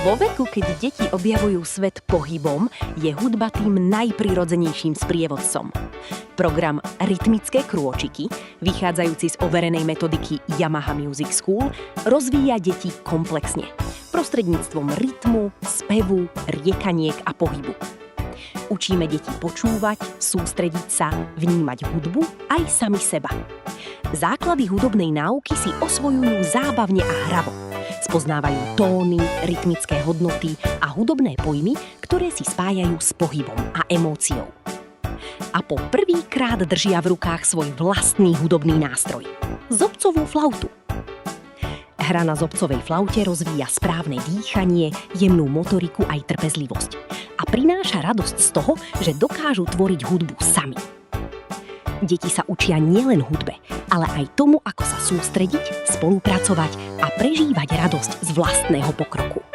Vo veku, keď deti objavujú svet pohybom, je hudba tým najprirodzenejším sprievodcom. Program Rytmické krôčiky, vychádzajúci z overenej metodiky Yamaha Music School, rozvíja deti komplexne, prostredníctvom rytmu, spevu, riekaniek a pohybu. Učíme deti počúvať, sústrediť sa, vnímať hudbu aj sami seba. Základy hudobnej náuky si osvojujú zábavne a hravo. Spoznávajú tóny, rytmické hodnoty a hudobné pojmy, ktoré si spájajú s pohybom a emóciou. A po prvýkrát držia v rukách svoj vlastný hudobný nástroj – zobcovú flautu. Hra na zobcovej flaute rozvíja správne dýchanie, jemnú motoriku aj trpezlivosť a prináša radosť z toho, že dokážu tvoriť hudbu sami. Deti sa učia nielen hudbe, ale aj tomu, ako sa sústrediť, spolupracovať a prežívať radosť z vlastného pokroku.